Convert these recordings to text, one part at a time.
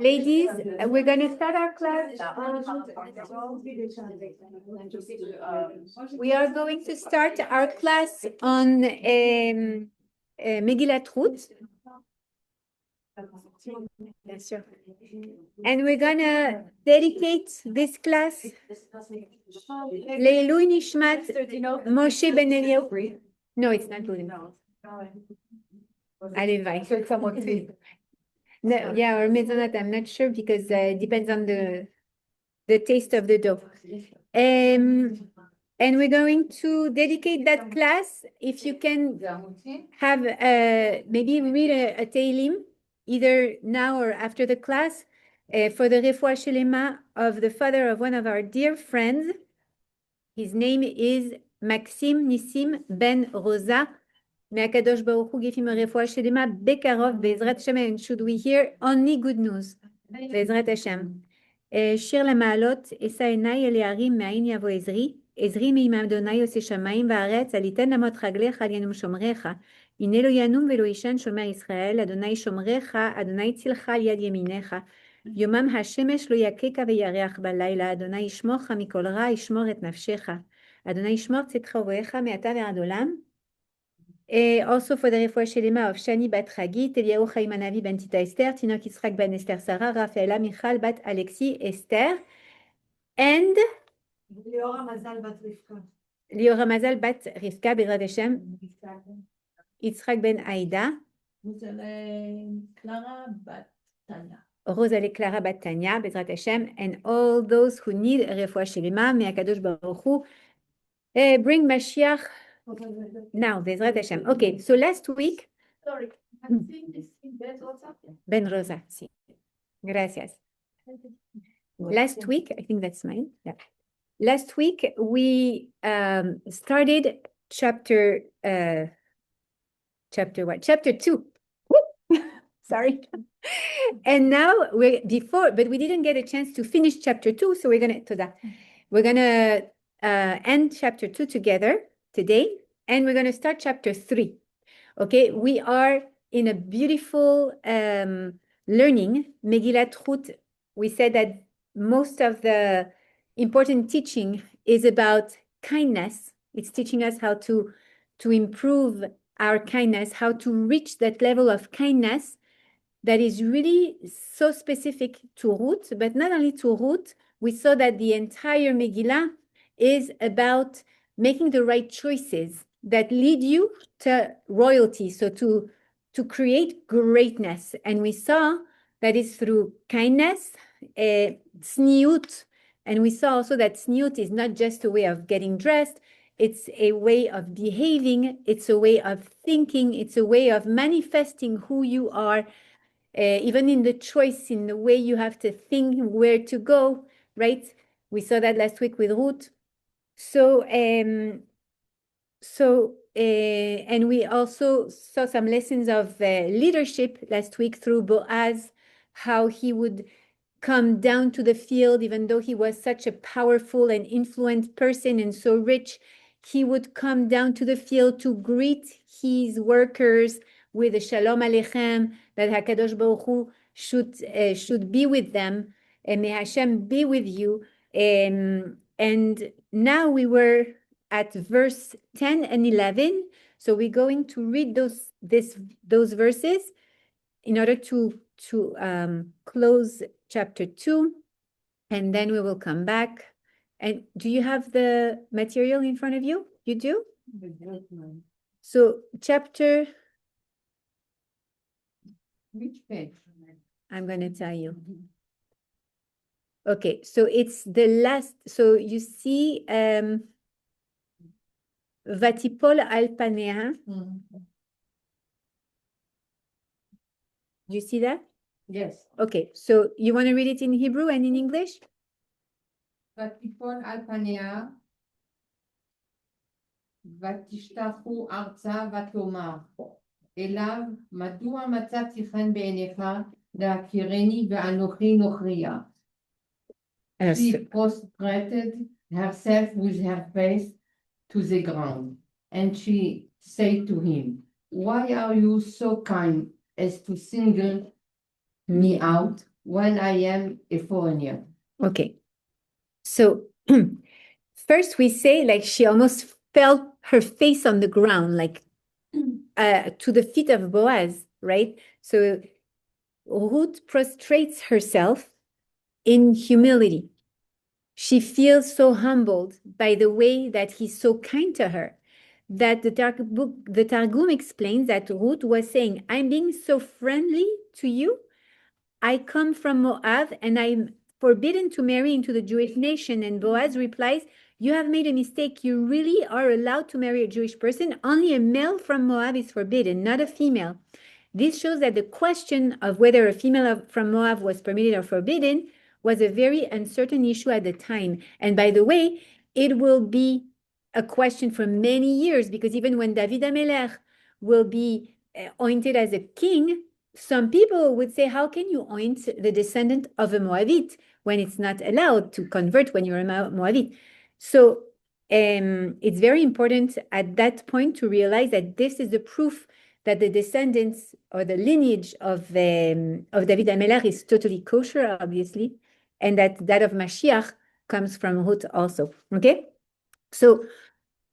Ladies, we're going to start our class. We are going to start our class on Meguilat Ruth. And we're going to dedicate this class Leilui Nishmat Moshe Ben Eliyahu. No, it's not good. Allez, bye. No, yeah, or maisonette, I'm not sure because it depends on the taste of the dough. And we're going to dedicate that class. If you can have maybe read a Tehillim, either now or after the class, for the refuah shelema of the father of one of our dear friends. His name is Maxim Nissim Ben Rosa. May HaKadosh Baruch Hu give him a refuah shelema bekarov be'ezrat Hashem, and should we hear only good news? Be'ezrat Hashem. שיר למעלות, אשא עיניי אל ההרים, מאין יבוא עזרי, עזרי מעם אדוני עושה שמיים וארץ, אל יתן למות רגליך, אל ינום שומריך. הנה לא ינום ולא ישן שומר ישראל, אדוני שומריך, אדוני צילך על יד ימיניך. יומם השמש לא יככה וירח בלילה, אדוני ישמורך מכל רע, ישמור את נפשך. אדוני ישמור צאתך ובואך מעתה ועד עולם. Also for the refuah shelema of Shani bat Chagit, Eliyahu Chaim Hanavi ben Tita Esther, Tinok Yitzchak ben Esther Sarah, Rafaela Michal bat Alexi Esther, and Liora Mazal bat Rivka. Liora Mazal bat Rivka, Bezrat Hashem. Yitzchak ben Aida. Clara bat Tanya. Rosale Clara bat Tanya, Bezrat Hashem, and all those who need refuah shelema, may HaKadosh Baruch Hu bring Mashiach. Now, Bezrat Hashem. Okay, so last week. Sorry, I'm seeing this in Ben Rosa. Ben Rosa, sí. Gracias. Last week, I think that's mine. Yeah. Last week, we started chapter what? Chapter 2. Sorry. And now but we didn't get a chance to finish chapter 2, so we're gonna end chapter 2 together today, and we're going to start chapter 3. Okay, we are in a beautiful learning. Meguilat Ruth, we said that most of the important teaching is about kindness. It's teaching us how to improve our kindness, how to reach that level of kindness that is really so specific to Ruth, but not only to Ruth. We saw that the entire Megillah is about making the right choices that lead you to royalty, so to create greatness. And we saw that is through kindness, tzniut, and we saw also that tzniut is not just a way of getting dressed, it's a way of behaving, it's a way of thinking, it's a way of manifesting who you are, even in the choice, in the way you have to think where to go, right? We saw that last week with Ruth. So, and we also saw some lessons of leadership last week through Boaz, how he would come down to the field, even though he was such a powerful and influent person and so rich, he would come down to the field to greet his workers with a shalom aleichem, that HaKadosh Baruch Hu should be with them, and may Hashem be with you. And now we were at verse 10 and 11. So we're going to read those verses in order to close chapter 2. And then we will come back. And do you have the material in front of you? You do? So chapter... Which page? I'm going to tell you. Okay, so it's the last, so you see, Vatipol al panea. Do you see that? Yes. Okay, so you want to read it in Hebrew and in English? ותיפול על פניה, ותשתחו ארצה ותאמר, אליו, מדוע מצאתי חן בעיניך להכירני ואנוכי נוכריה? She prostrated herself with her face to the ground, and she said to him, why are you so kind as to single me out when I am a foreigner. Okay. So first we say like she almost fell her face on the ground, like to the feet of Boaz, right? So Ruth prostrates herself in humility. She feels so humbled by the way that he's so kind to her that the Targum explains that Ruth was saying, I'm being so friendly to you. I come from Moab and I'm forbidden to marry into the Jewish nation. And Boaz replies, you have made a mistake. You really are allowed to marry a Jewish person. Only a male from Moab is forbidden, not a female. This shows that the question of whether a female from Moab was permitted or forbidden was a very uncertain issue at the time. And by the way, it will be a question for many years, because even when David HaMelech will be anointed as a king, some people would say, how can you anoint the descendant of a Moabite when it's not allowed to convert when you're a Moabite? So it's very important at that point to realize that this is the proof that the descendants or the lineage of David HaMelech is totally kosher, obviously, and that of Mashiach comes from Ruth also. Okay, so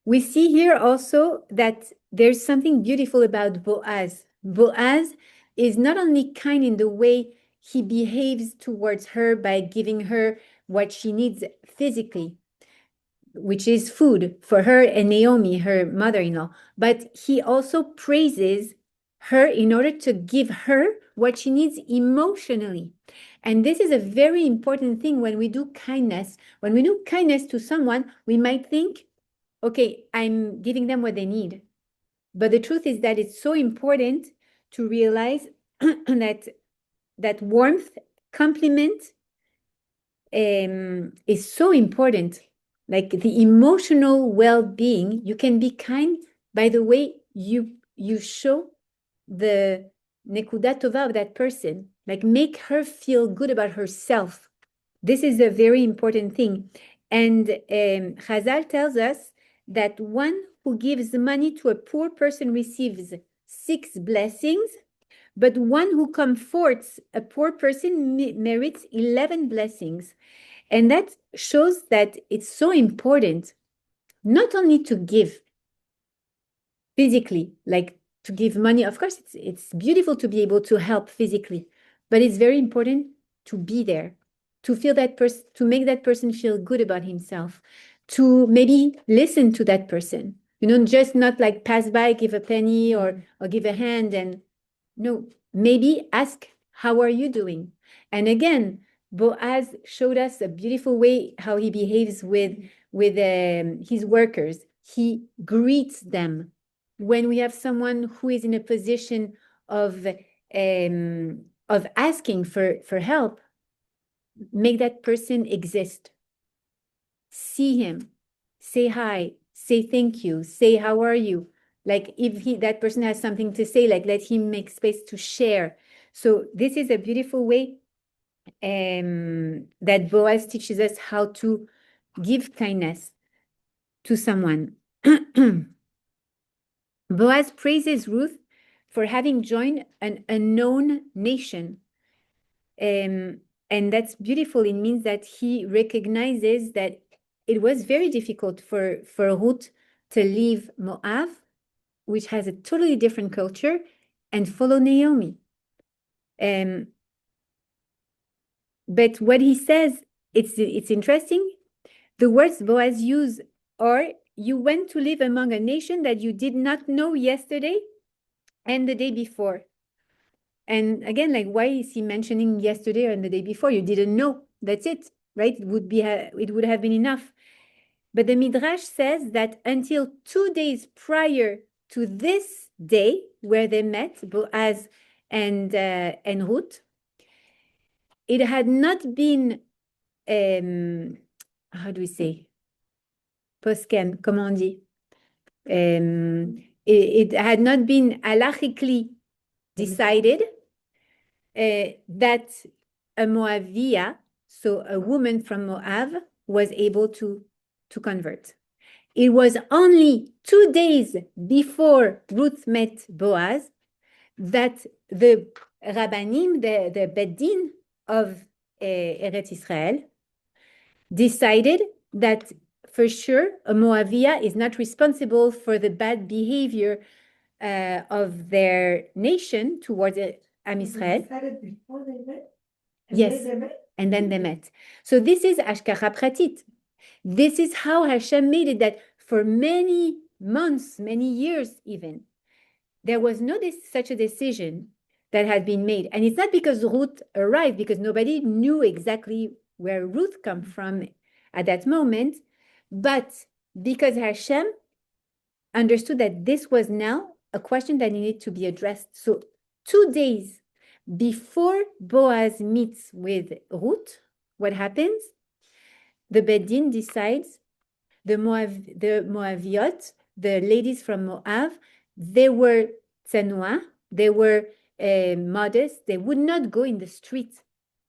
we see here also that there's something beautiful about Boaz. Boaz is not only kind in the way he behaves towards her by giving her what she needs physically, which is food for her and Naomi, her mother-in-law, but he also praises her in order to give her what she needs emotionally. And this is a very important thing when we do kindness. When we do kindness to someone, we might think, okay, I'm giving them what they need. But the truth is that it's so important to realize that warmth, compliment is so important. Like the emotional well-being, you can be kind by the way you show the nekuda tova of that person, like make her feel good about herself. This is a very important thing. And Chazal tells us that one who gives money to a poor person receives 6 blessings, but one who comforts a poor person merits 11 blessings. And that shows that it's so important not only to give physically, like to give money. Of course, it's beautiful to be able to help physically, but it's very important to be there, to feel that person, to make that person feel good about himself, to maybe listen to that person, just not like pass by, give a penny or give a hand, and no, maybe ask, how are you doing? And again, Boaz showed us a beautiful way how he behaves with his workers. He greets them. When we have someone who is in a position of asking for help, make that person exist. See him, say hi, say thank you, say how are you. Like if that person has something to say, like let him make space to share. So this is a beautiful way that Boaz teaches us how to give kindness to someone. Boaz praises Ruth for having joined an unknown nation. And that's beautiful. It means that he recognizes that it was very difficult for Ruth to leave Moab, which has a totally different culture, and follow Naomi. But what he says, it's interesting. The words Boaz used are, you went to live among a nation that you did not know yesterday and the day before. And again, like, why is he mentioning yesterday and the day before? You didn't know. That's it, right? It would have been enough. But the Midrash says that until 2 days prior to this day where they met, Boaz and Ruth, it had not been, how do we say? Posken, comment on dit? It had not been halachically decided that a Moavia, so a woman from Moab, was able to convert. It was only 2 days before Ruth met Boaz that the Rabbanim, the Beddin of Eretz Israel, decided that for sure a Moavia is not responsible for the bad behavior of their nation towards Am Israel. Decided before they met? Yes, and then they met. So this is Ashkara Pratit. This is how Hashem made it, that for many months, many years even, there was no such a decision that had been made. And it's not because Ruth arrived, because nobody knew exactly where Ruth come from at that moment, but because Hashem understood that this was now a question that needed to be addressed. So 2 days before Boaz meets with Ruth, what happens? The Bedin decides the Moaviot, the ladies from Moab, they were tzenua, they were modest. They would not go in the street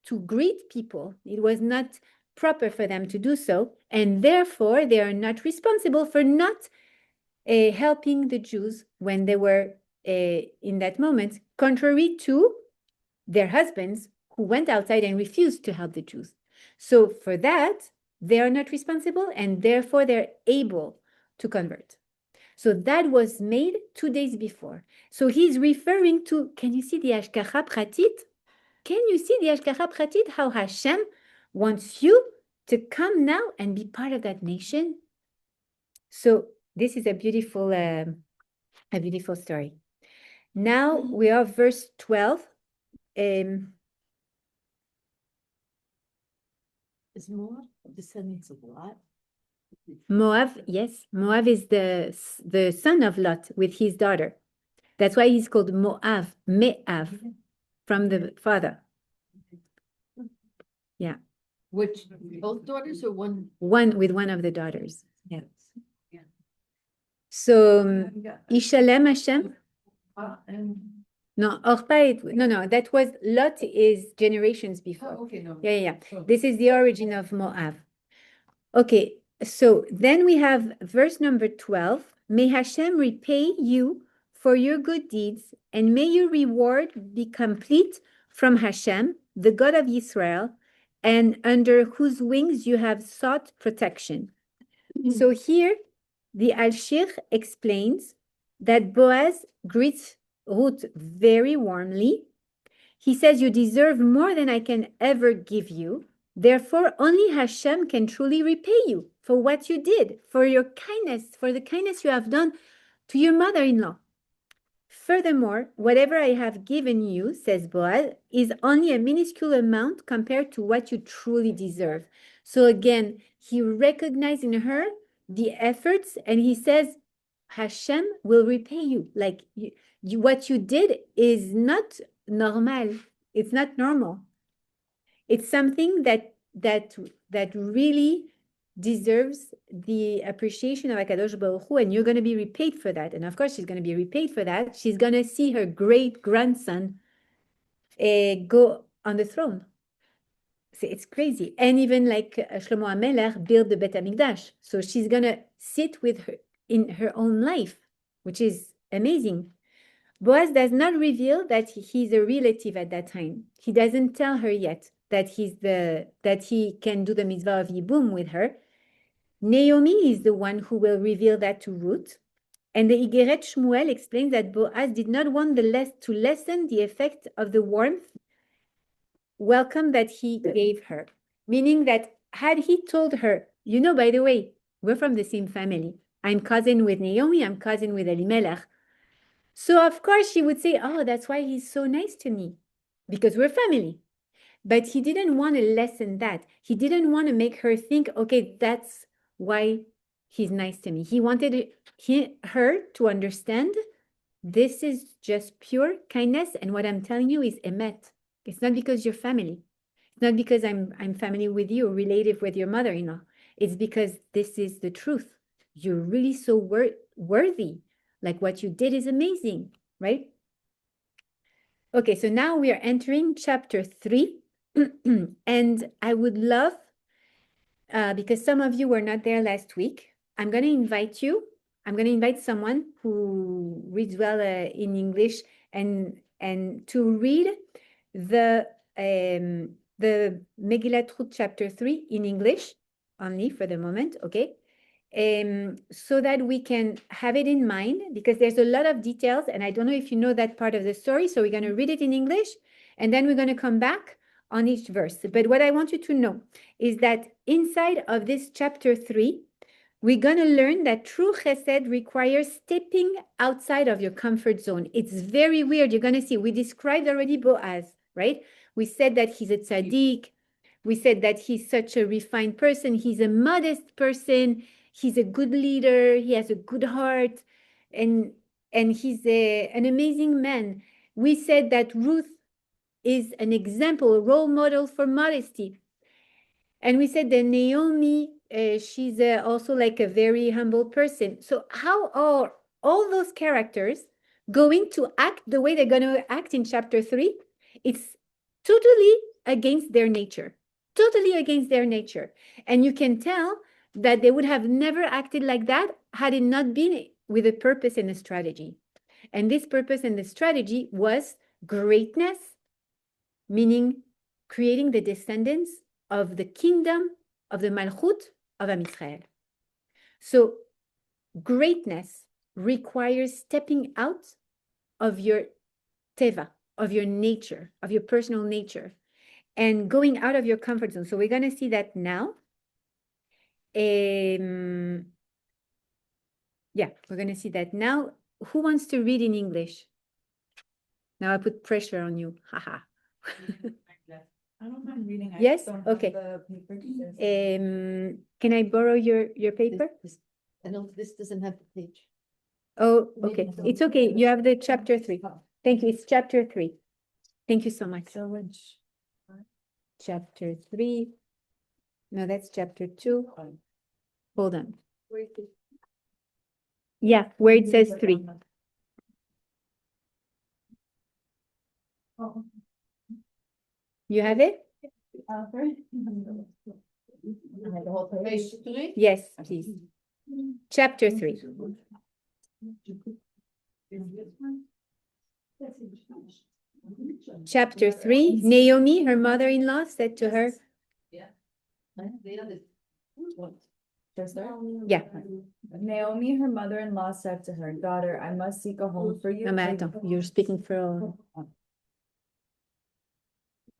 to greet people. It was not proper for them to do so, and therefore they are not responsible for not helping the Jews when they were in that moment, contrary to their husbands who went outside and refused to help the Jews. So for that, they are not responsible, and therefore they're able to convert. So that was made 2 days before. So he's referring to, can you see the Ashkacha Pratit? Can you see the Ashkacha Pratit? How Hashem wants you to come now and be part of that nation? So this is a beautiful story. Now we are verse 12. Is Moab descendants of Lot? Moab, yes. Moab is the son of Lot with his daughter. That's why he's called Moab, Me'av, from the father. Yeah. Which, both daughters or one? One with one of the daughters. Yeah. Yeah. So, Ishalem Hashem. And No, no, that was, Lot is generations before. okay, no. Yeah. Sure. This is the origin of Moab. Okay, so then we have verse number 12. May Hashem repay you for your good deeds, and may your reward be complete from Hashem, the God of Israel, and under whose wings you have sought protection. So here, the Al-Shir explains that Boaz greets Ruth very warmly. He says, you deserve more than I can ever give you. Therefore, only Hashem can truly repay you for what you did, for your kindness, for the kindness you have done to your mother-in-law. Furthermore, whatever I have given you, says Boaz, is only a minuscule amount compared to what you truly deserve. So again, he recognized in her the efforts, and he says, Hashem will repay you. Like what you did is not normal. It's not normal. It's something that really deserves the appreciation of HaKadosh Baruch Hu, and you're going to be repaid for that. And of course, she's going to be repaid for that. She's going to see her great-grandson go on the throne. So it's crazy. And even like Shlomo HaMelech built the Bet HaMikdash. So she's going to sit with her in her own life, which is amazing. Boaz does not reveal that he's a relative at that time. He doesn't tell her yet that he can do the mitzvah of Yibum with her. Naomi is the one who will reveal that to Ruth. And the Igeret Shmuel explains that Boaz did not want to lessen the effect of the warmth welcome that he gave her. Meaning that had he told her, you know, by the way, we're from the same family. I'm cousin with Naomi, I'm cousin with Elimelech. So of course she would say, oh, that's why he's so nice to me, because we're family. But he didn't want to lessen that. He didn't want to make her think, okay, that's why he's nice to me. He wanted her to understand this is just pure kindness, and what I'm telling you is emet. It's not because you're family. It's not because I'm family with you, relative with your mother-in-law. It's because this is the truth. You're really so worthy. Like what you did is amazing, right? Okay, so now we are entering chapter 3. And I would love, because some of you were not there last week, I'm going to invite someone who reads well in English and and to read the Meguilat Ruth chapter 3 in English only for the moment, okay? So that we can have it in mind, because there's a lot of details, and I don't know if you know that part of the story, so we're going to read it in English, and then we're going to come back on each verse. But what I want you to know is that inside of this chapter 3, we're going to learn that true chesed requires stepping outside of your comfort zone. It's very weird. You're going to see, we described already Boaz, right? We said that he's a tzaddik. We said that he's such a refined person. He's a modest person. He's a good leader. He has a good heart. And he's an amazing man. We said that Ruth is an example, a role model for modesty. And we said that Naomi, she's also like a very humble person. So how are all those characters going to act the way they're going to act in chapter 3? It's totally against their nature, totally against their nature. And you can tell that they would have never acted like that had it not been with a purpose and a strategy. And this purpose and the strategy was greatness, meaning creating the descendants of the kingdom of the Malchut of Am Yisrael. So greatness requires stepping out of your teva, of your nature, of your personal nature, and going out of your comfort zone. So we're going to see that now. Yeah, we're going to see that now. Who wants to read in English? Now I put pressure on you. Haha. I don't mind reading. I Yes? just don't have Okay. the paper to use. Can I borrow your paper? I don't, this doesn't have the page. Oh, okay. It's okay. You have the chapter 3. Thank you. It's chapter 3. Thank you so much. So which? Chapter 3. No, that's chapter 2. Hold on. Yeah, where it says 3. Oh, You have it? sorry. The whole page. Page 3? Yes, please. Chapter 3. Chapter 3. Naomi, her mother-in-law, said to her, The other one. Just there? yeah. Naomi, her mother-in-law, said to her, "Daughter, I must seek a home for you." No, attends, you're speaking for...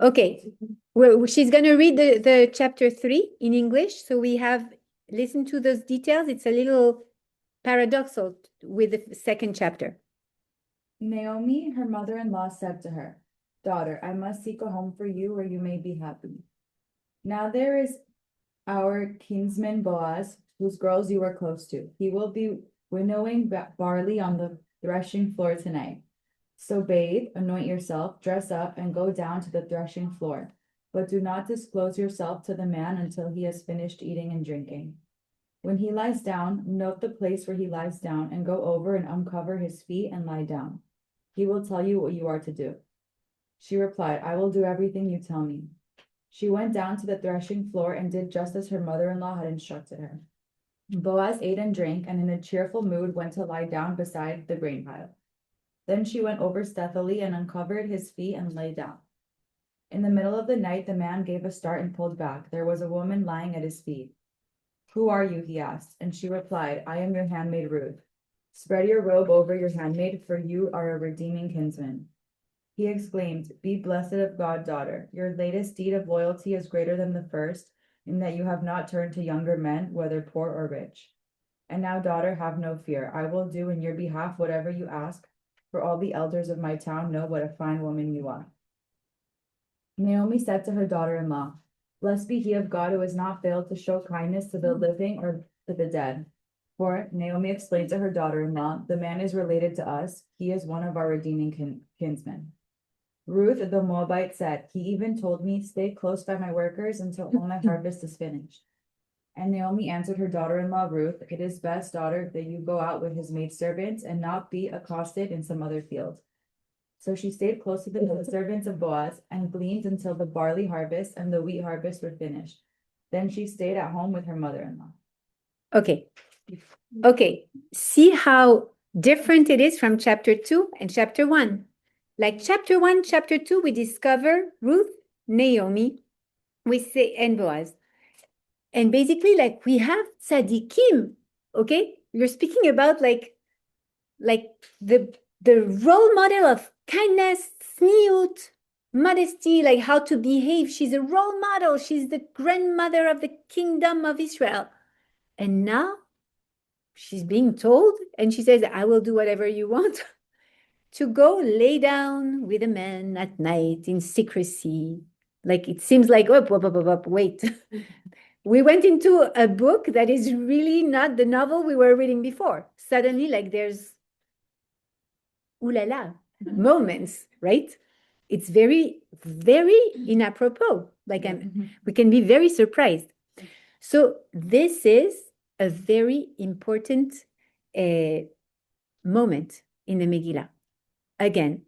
Okay, well, she's going to read the chapter 3 in English. So we have listened to those details. It's a little paradoxal with the second chapter. Naomi, her mother-in-law, said to her, "Daughter, I must seek a home for you where you may be happy. Now there is our kinsman Boaz, whose girls you are close to. He will be winnowing barley on the threshing floor tonight. So bathe, anoint yourself, dress up, and go down to the threshing floor. But do not disclose yourself to the man until he has finished eating and drinking. When he lies down, note the place where he lies down, and go over and uncover his feet and lie down. He will tell you what you are to do." She replied, "I will do everything you tell me." She went down to the threshing floor and did just as her mother-in-law had instructed her. Boaz ate and drank, and in a cheerful mood went to lie down beside the grain pile. Then she went over stealthily and uncovered his feet and lay down. In the middle of the night, the man gave a start and pulled back. There was a woman lying at his feet. "Who are you?" he asked, and she replied, "I am your handmaid Ruth. Spread your robe over your handmaid, for you are a redeeming kinsman." He exclaimed, "Be blessed of God, daughter. Your latest deed of loyalty is greater than the first, in that you have not turned to younger men, whether poor or rich. And now, daughter, have no fear. I will do in your behalf whatever you ask, for all the elders of my town know what a fine woman you are." Naomi said to her daughter-in-law, "Blessed be he of God who has not failed to show kindness to the living or to the dead." For, Naomi explained to her daughter-in-law, "The man is related to us. He is one of our redeeming kinsmen." Ruth the Moabite said, "He even told me, stay close by my workers until all my harvest is finished." And Naomi answered her daughter-in-law Ruth, "It is best, daughter, that you go out with his maidservants and not be accosted in some other field." So she stayed close to the maidservants of Boaz and gleaned until the barley harvest and the wheat harvest were finished. Then she stayed at home with her mother-in-law. Okay. Okay. See how different it is from chapter 2 and chapter 1. Like chapter 1, chapter 2, we discover Ruth, Naomi, we say, and Boaz. And basically, like we have tzaddikim, okay? You're speaking about like the role model of kindness, tzniut, modesty, like how to behave. She's a role model. She's the grandmother of the kingdom of Israel. And now she's being told, and she says, I will do whatever you want, to go lay down with a man at night in secrecy. Like it seems like, wait. We went into a book that is really not the novel we were reading before. Suddenly, like there's ooh la la moments, right? It's very, very inappropriate. Like we can be very surprised. So this is a very important moment in the Megillah. Again,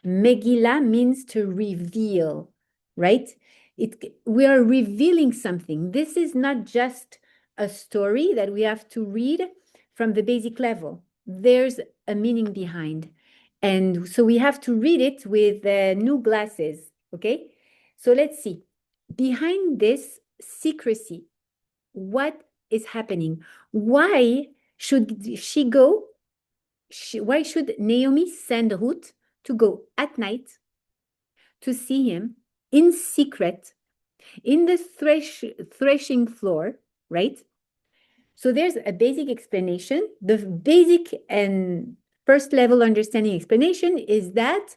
Megillah means to reveal, right? We are revealing something. This is not just a story that we have to read from the basic level. There's a meaning behind. And so we have to read it with new glasses, okay? So let's see. Behind this secrecy, what is happening? Why should she go? Why should Naomi send Ruth to go at night to see him in secret in the threshing floor, right? So there's a basic explanation. The basic and first level understanding explanation is that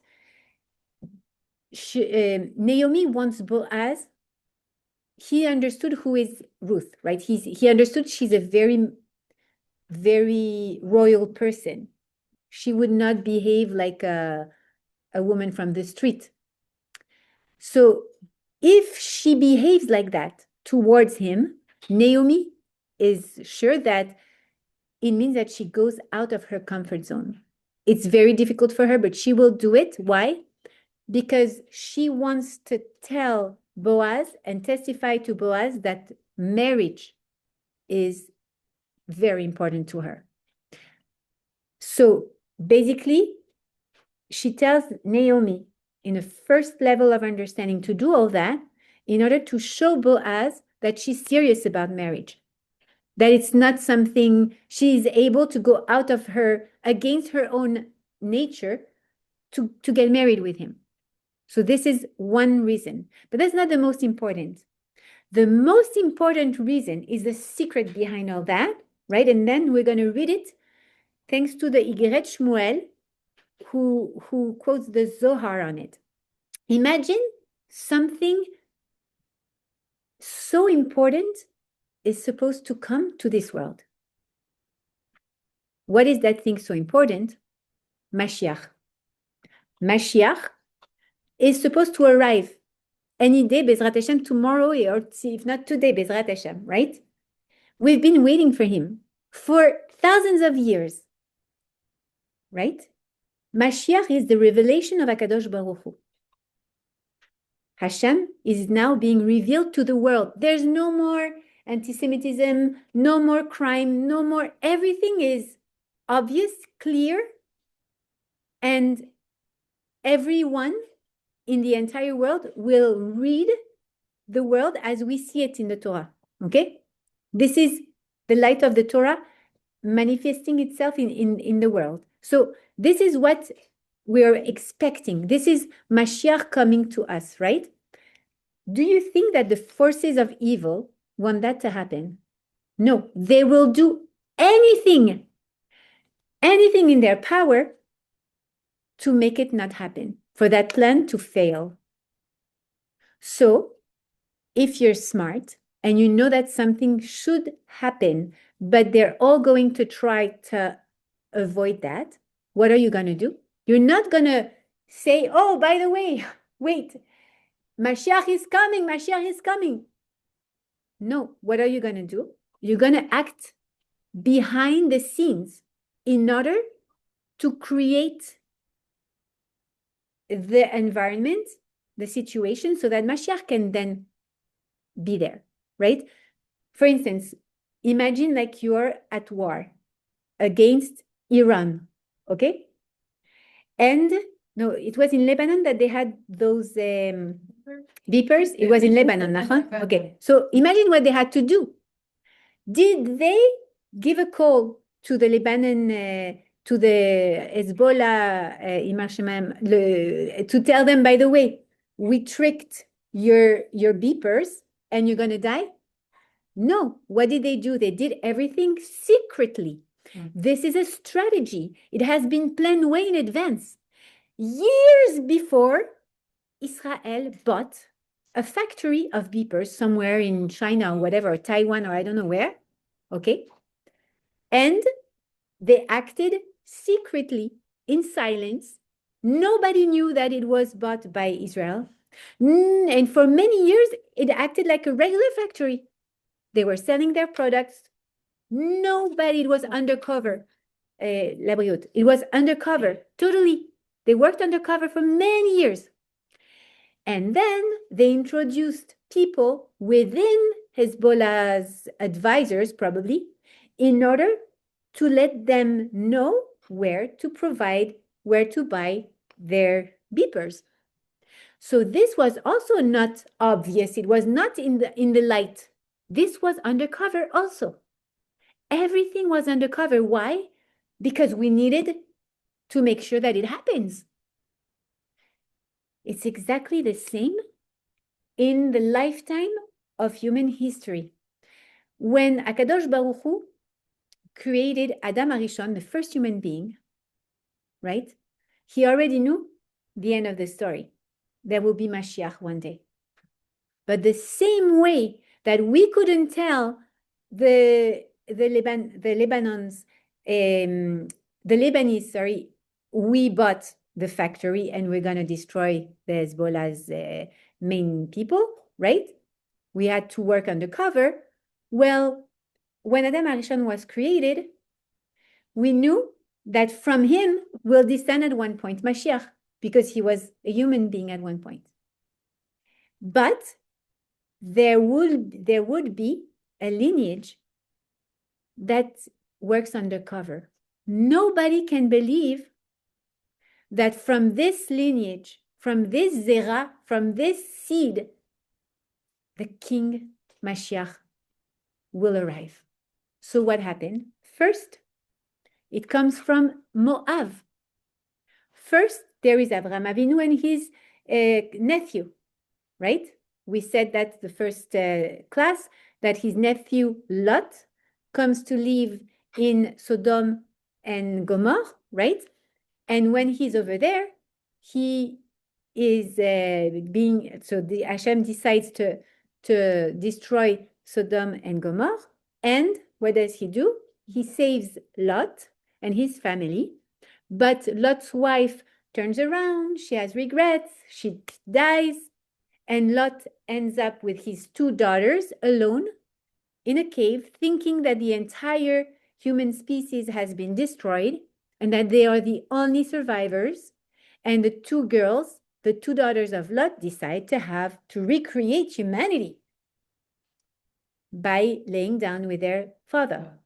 Naomi wants Boaz. He understood who is Ruth, right? He understood she's a very, very royal person. She would not behave like a woman from the street. So if she behaves like that towards him, Naomi is sure that it means that she goes out of her comfort zone. It's very difficult for her, but she will do it. Why? Because she wants to tell Boaz and testify to Boaz that marriage is very important to her. So basically, she tells Naomi in a first level of understanding to do all that in order to show Boaz that she's serious about marriage, that it's not something she's able to go out of her, against her own nature, to get married with him. So this is one reason, but that's not the most important. The most important reason is the secret behind all that, right? And then we're going to read it thanks to the Igeret Shmuel, who quotes the Zohar on it. Imagine something so important is supposed to come to this world. What is that thing so important? Mashiach. Mashiach is supposed to arrive any day, Bezrat Hashem, tomorrow, or if not today, Bezrat Hashem, right? We've been waiting for him for thousands of years, right? Mashiach is the revelation of HaKadosh Baruch Hu. Hashem is now being revealed to the world. There's no more anti-Semitism, no more crime, no more. Everything is obvious, clear, and everyone in the entire world will read the world as we see it in the Torah. Okay? This is the light of the Torah manifesting itself in the world. So this is what we're expecting. This is Mashiach coming to us, right? Do you think that the forces of evil want that to happen? No, they will do anything in their power to make it not happen, for that plan to fail. So if you're smart and you know that something should happen, but they're all going to try to avoid that, what are you going to do? You're not going to say, oh, by the way, wait, Mashiach is coming, Mashiach is coming. No, what are you going to do? You're going to act behind the scenes in order to create the environment, the situation, so that Mashiach can then be there, right? For instance, imagine like you're at war against Iran, okay? And No, it was in Lebanon that they had those beepers. It was in Lebanon, okay. So imagine what they had to do. Did they give a call to the Lebanon, to the Hezbollah, to tell them, by the way, we tricked your beepers and you're going to die? No. What did they do? They did everything secretly. This is a strategy. It has been planned way in advance. Years before, Israel bought a factory of beepers somewhere in China or whatever, or Taiwan, or I don't know where. Okay. And they acted secretly in silence. Nobody knew that it was bought by Israel. And for many years, it acted like a regular factory. They were selling their products. Nobody, it was undercover. Labriote. It was undercover, totally. They worked undercover for many years. And then they introduced people within Hezbollah's advisors, probably, in order to let them know where to buy their beepers. So this was also not obvious. It was not in the light. This was undercover also. Everything was undercover. Why? Because we needed to make sure that it happens. It's exactly the same in the lifetime of human history. When Akadosh Baruch Hu created Adam Arishon, the first human being, right? He already knew the end of the story. There will be Mashiach one day. But the same way that we couldn't tell the Lebanese, sorry, we bought the factory and we're going to destroy the Hezbollah's main people, right? We had to work undercover. Well, when Adam Arishon was created, we knew that from him will descend at one point Mashiach, because he was a human being at one point. But there would be a lineage that works undercover. Nobody can believe that from this lineage, from this zera, from this seed, the King Mashiach will arrive. So what happened? First, it comes from Moab. First, there is Abraham Avinu and his nephew, right? We said that the first class, that his nephew Lot comes to live in Sodom and Gomorrah, right? And when he's over there, he is Hashem decides to destroy Sodom and Gomorrah. And what does he do? He saves Lot and his family. But Lot's wife turns around, she has regrets, she dies, and Lot ends up with his two daughters alone in a cave, thinking that the entire human species has been destroyed and that they are the only survivors. And the two girls, the two daughters of Lot, decide to recreate humanity by laying down with their father.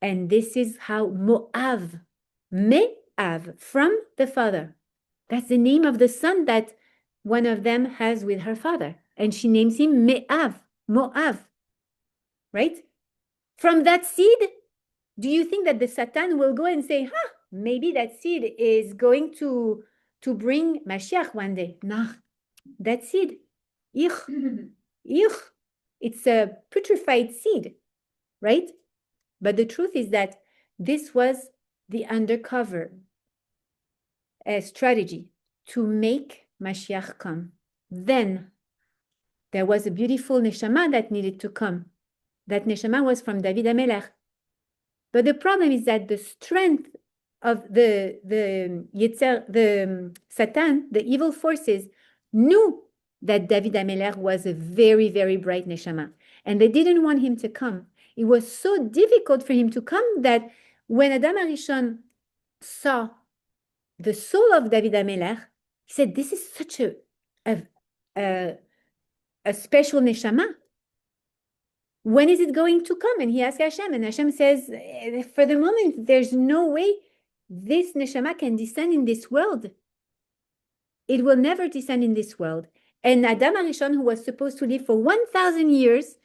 And this is how Moab, from the father. That's the name of the son that one of them has with her father. And she names him Moab. Right? From that seed, do you think that the Satan will go and say, maybe that seed is going to bring Mashiach one day? No, that seed, it's a putrefied seed, right? But the truth is that this was the undercover strategy to make Mashiach come. Then there was a beautiful neshama that needed to come. That neshama was from David HaMelech. But the problem is that the strength of the Satan, the evil forces, knew that David HaMelech was a very, very bright neshama. And they didn't want him to come. It was so difficult for him to come that when Adam Arishon saw the soul of David HaMelech, he said, this is such a special neshama. When is it going to come? And he asked Hashem, and Hashem says, for the moment, there's no way this neshama can descend in this world. It will never descend in this world. And Adam HaRishon, who was supposed to live for 1,000 years,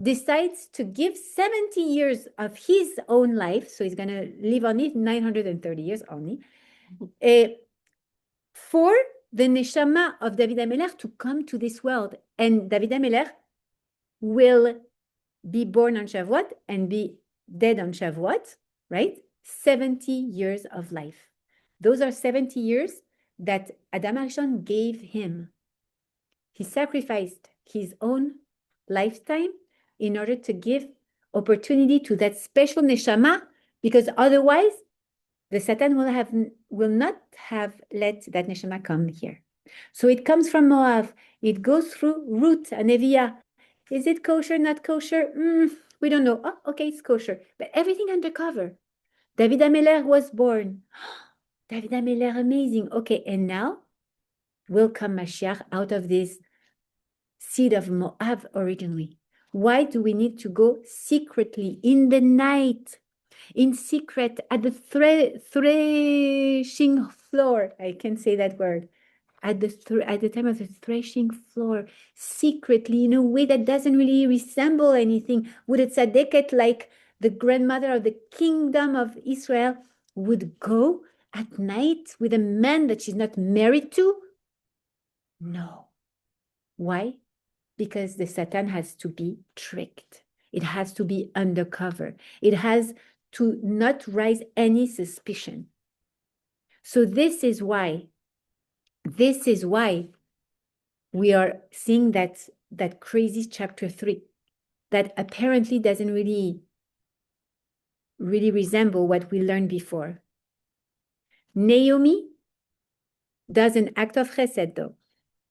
decides to give 70 years of his own life, so he's going to live only 930 years only, for the neshama of David HaMelech to come to this world. And David HaMelech will be born on Shavuot and be dead on Shavuot, right? 70 years of life. Those are 70 years that Adam HaRishon gave him. He sacrificed his own lifetime in order to give opportunity to that special neshama, because otherwise the Satan will not have let that neshama come here. So it comes from Moab. It goes through Ruth and Neviah. Is it kosher, not kosher? We don't know. Oh, okay, it's kosher. But everything undercover. David HaMelech was born. David HaMelech, amazing. Okay, and now will come Mashiach out of this seed of Moab originally. Why do we need to go secretly in the night, in secret, at the threshing floor? I can't say that word. At the time of the threshing floor, secretly, in a way that doesn't really resemble anything. Would a tzaddiket, like the grandmother of the kingdom of Israel, would go at night with a man that she's not married to? No. Why? Because the Satan has to be tricked. It has to be undercover. It has to not raise any suspicion. So this is why we are seeing that crazy chapter 3 that apparently doesn't really resemble what we learned before. Naomi does an act of chesed though.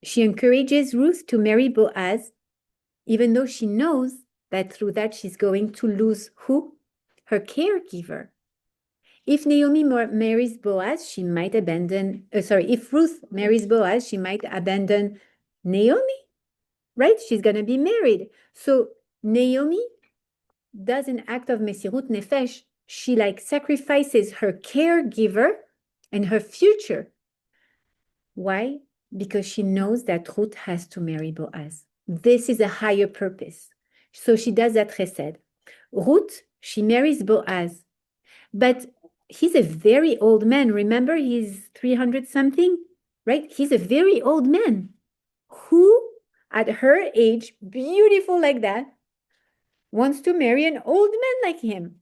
She encourages Ruth to marry Boaz, even though she knows that through that she's going to lose who? Her caregiver. If Naomi marries Boaz, she might abandon, if Ruth marries Boaz, she might abandon Naomi, right? She's going to be married. So Naomi does an act of mesirut nefesh. She sacrifices her caregiver and her future. Why? Because she knows that Ruth has to marry Boaz. This is a higher purpose. So she does that chesed. Ruth, she marries Boaz. But he's a very old man. Remember, he's 300 something, right? He's a very old man who, at her age, beautiful like that, wants to marry an old man like him.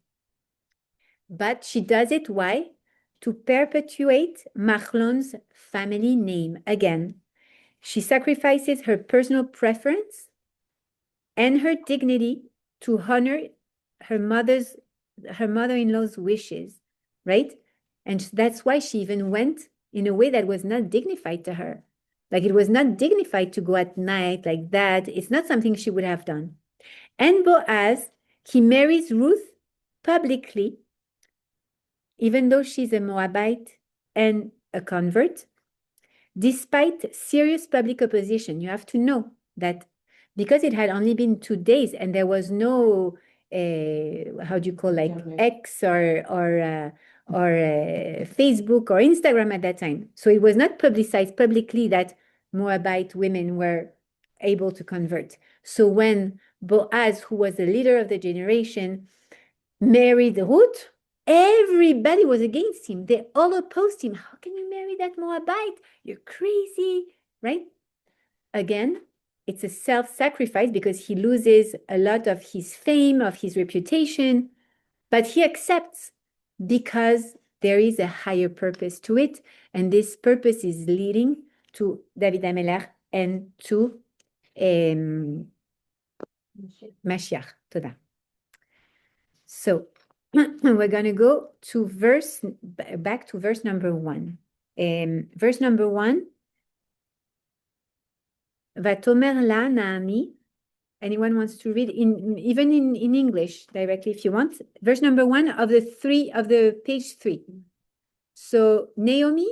But she does it, why? To perpetuate Machlon's family name. Again, she sacrifices her personal preference and her dignity to honor her mother-in-law's wishes, right? And that's why she even went in a way that was not dignified to her. It was not dignified to go at night like that. It's not something she would have done. And Boaz, he marries Ruth publicly, even though she's a Moabite and a convert, despite serious public opposition. You have to know that because it had only been 2 days and there was no how do you call X or Facebook or Instagram at that time. So it was not publicized publicly that Moabite women were able to convert. So when Boaz, who was the leader of the generation, married Ruth, everybody was against him. They all opposed him. How can you marry that Moabite? You're crazy, right? Again, it's a self-sacrifice because he loses a lot of his fame, of his reputation, but he accepts because there is a higher purpose to it, and this purpose is leading to David HaMelech and to Mashiach. Toda. So we're going to go to back to verse number 1. Verse number 1. Vatomer la Naomi. Anyone wants to read even in English directly if you want. Verse number 1 of the page 3. So Naomi,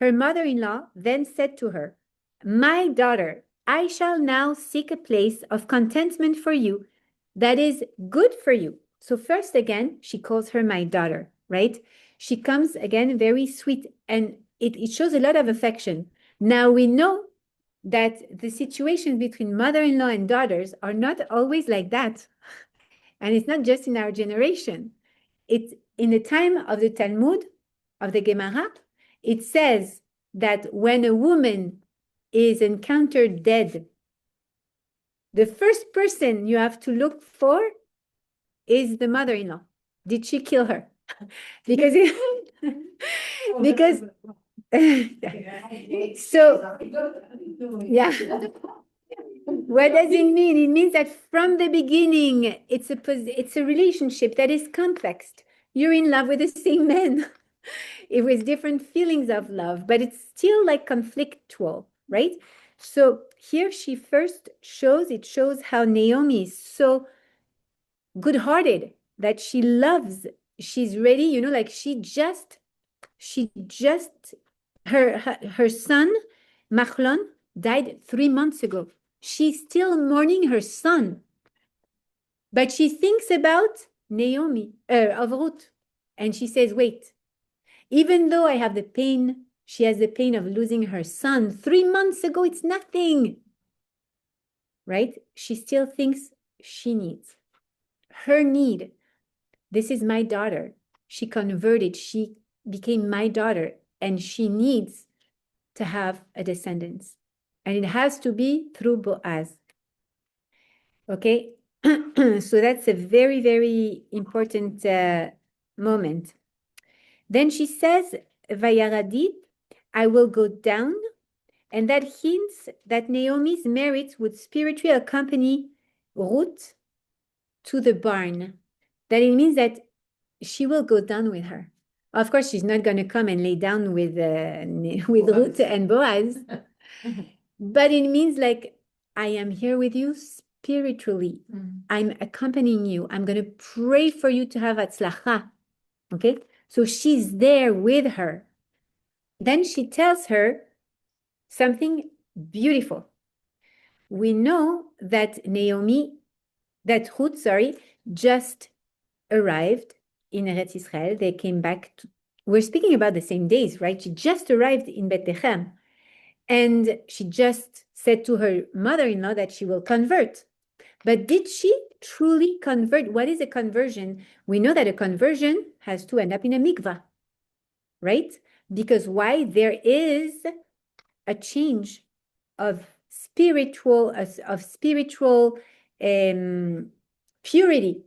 her mother-in-law, then said to her, "My daughter, I shall now seek a place of contentment for you that is good for you." So first again, she calls her my daughter, right? She comes again very sweet, and it shows a lot of affection. Now we know that the situations between mother-in-law and daughters are not always like that. And it's not just in our generation. It's in the time of the Talmud, of the Gemara, it says that when a woman is encountered dead, the first person you have to look for is the mother-in-law. Did she kill her? Because because so yeah. What does it mean? It means that from the beginning, it's a relationship that is complex. You're in love with the same man. It was different feelings of love, but it's still like conflictual, right? So here she first shows how Naomi is so good-hearted, that she loves, she's ready, like she just her son Machlon died 3 months ago. She's still mourning her son, but she thinks about Naomi of Ruth, and she says, wait, even though I have the pain, she has the pain of losing her son 3 months ago, it's nothing, right? She still thinks she needs her need. This is my daughter. She converted. She became my daughter, and she needs to have a descendants. And it has to be through Boaz. Okay? So that's a very, very important moment. Then she says, Vayaradi, I will go down. And that hints that Naomi's merits would spiritually accompany Ruth to the barn. That it means that she will go down with her. Of course, she's not going to come and lay down with Ruth and Boaz. But it means like, I am here with you spiritually. I'm accompanying you. I'm going to pray for you to have atzlacha. Okay? So she's there with her. Then she tells her something beautiful. We know that Ruth, just arrived in Eretz Israel. They came back. We're speaking about the same days, right? She just arrived in Bethlehem. And she just said to her mother-in-law that she will convert. But did she truly convert? What is a conversion? We know that a conversion has to end up in a mikvah, right? Because why? There is a change of spiritual purity.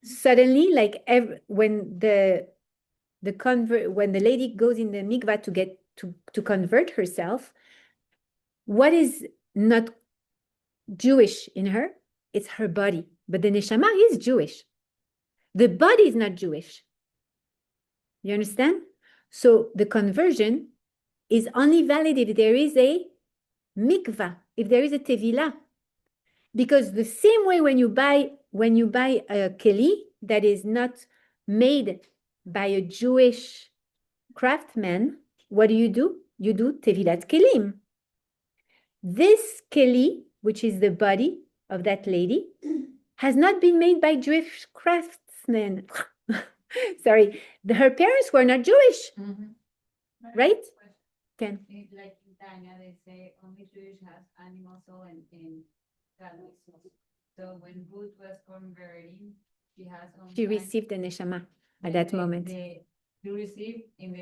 Suddenly, like when the lady goes in the mikvah to get to convert herself, what is not Jewish in her? It's her body. But the neshama is Jewish. The body is not Jewish. You understand? So the conversion is only valid if there is a mikvah, if there is a tevilah. Because the same way when you buy a keli that is not made by a Jewish craftsman, what do? You do tevilat kelim. This keli, which is the body of that lady, has not been made by Jewish craftsmen. Sorry, her parents were not Jewish, right? Ken. Like in Tanya, they say only Jewish has animal soul and Catholic soul. So when Ruth was converting, she received the neshama at that moment. You received in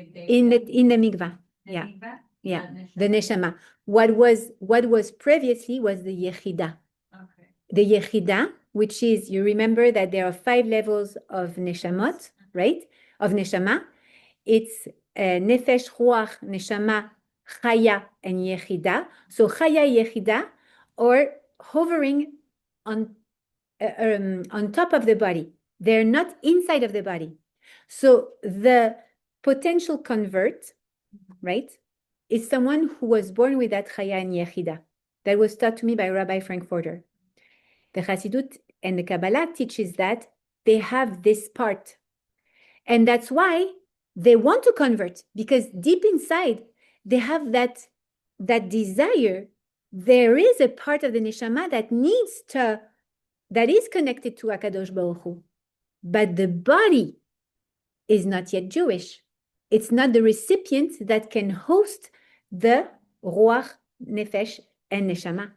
the mikvah. Yeah. Mikvah? Yeah. The neshama. What was previously was the yechida. Okay. The yechida, which is, you remember that there are 5 levels of neshamot, right? Of neshama. It's nefesh, ruach, neshama, chaya, and yechida. So chaya, yechida, or hovering on top of the body. They're not inside of the body. So the potential convert, right, is someone who was born with that chaya and yechida. That was taught to me by Rabbi Frankfurter. The Chassidut and the Kabbalah teaches that they have this part. And that's why they want to convert, because deep inside, they have that desire. There is a part of the neshama that is connected to HaKadosh Baruch Hu. But the body is not yet Jewish. It's not the recipient that can host the Ruach, Nefesh, and Neshama.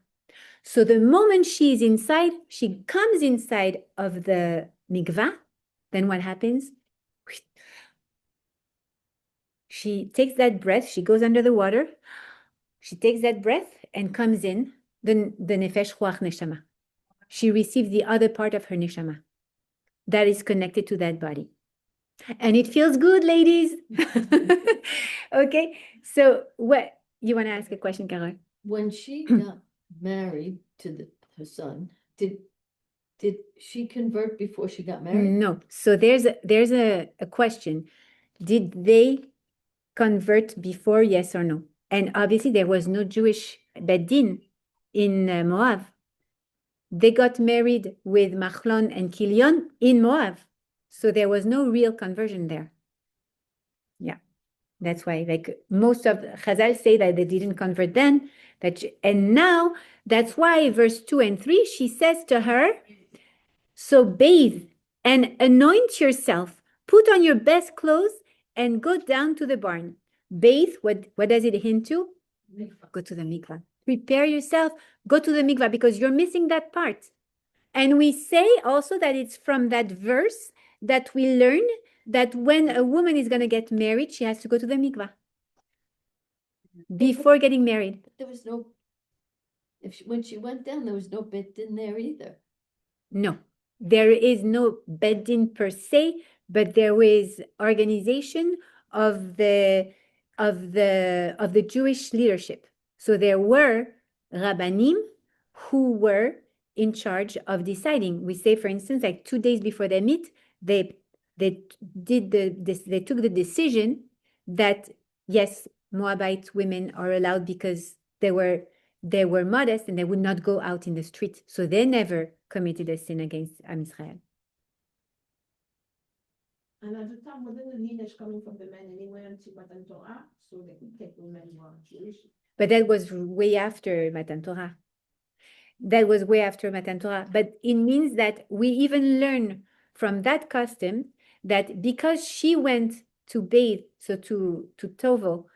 So the moment she is inside, she comes inside of the mikvah, then what happens? She takes that breath, she goes under the water, she takes that breath and comes in the Nefesh, Ruach, Neshama. She receives the other part of her Neshama that is connected to that body. And it feels good, ladies. Okay, so what, you want to ask a question, Carol? When she got married to her son, did she convert before she got married? No. So there's a question. Did they convert before, yes or no? And obviously there was no Jewish Bedin in Moab. They got married with Machlon and Kilion in Moab. So there was no real conversion there. Yeah. That's why, like, most of Chazal say that they didn't convert then. And now, that's why verse 2 and 3, she says to her, so bathe and anoint yourself, put on your best clothes, and go down to the barn. Bathe, what does it hint to? Go to the mikvah. Prepare yourself, go to the mikvah, because you're missing that part. And we say also that it's from that verse that we learn that when a woman is going to get married, she has to go to the mikvah before getting married. There was no, when she went down, there was no bed in there either. No, there is no bedin per se, but there is organization of the Jewish leadership. So there were rabbanim who were in charge of deciding. We say, for instance, like 2 days before they meet, they took the decision that yes, Moabite women are allowed because they were modest and they would not go out in the street. So they never committed a sin against Am Israel. And at the time, wasn't the lineage coming from the men anyway until Matan Torah? So they could take women who are Jewish. But that was way after Matan Torah. That was way after Matan Torah. But it means that we even learn from that custom that because she went to bathe, so to Tovel,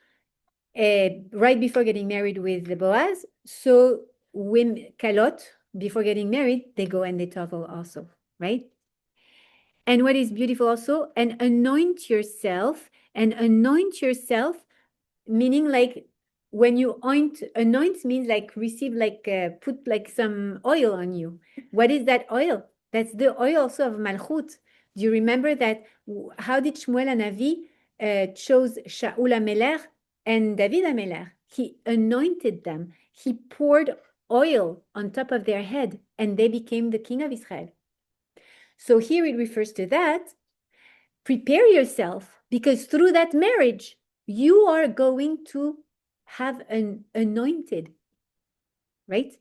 right before getting married with the Boaz, so women, Kalot, before getting married, they go and they Tovel also, right? And what is beautiful also, and anoint yourself, meaning like when you anoint means like receive, like put like some oil on you. What is that oil? That's the oil also of Malchut. Do you remember that? How did Shmuel Hanavi chose Shaul HaMelech and David HaMelech? He anointed them. He poured oil on top of their head and they became the king of Israel. So here it refers to that. Prepare yourself because through that marriage, you are going to have an anointed, right?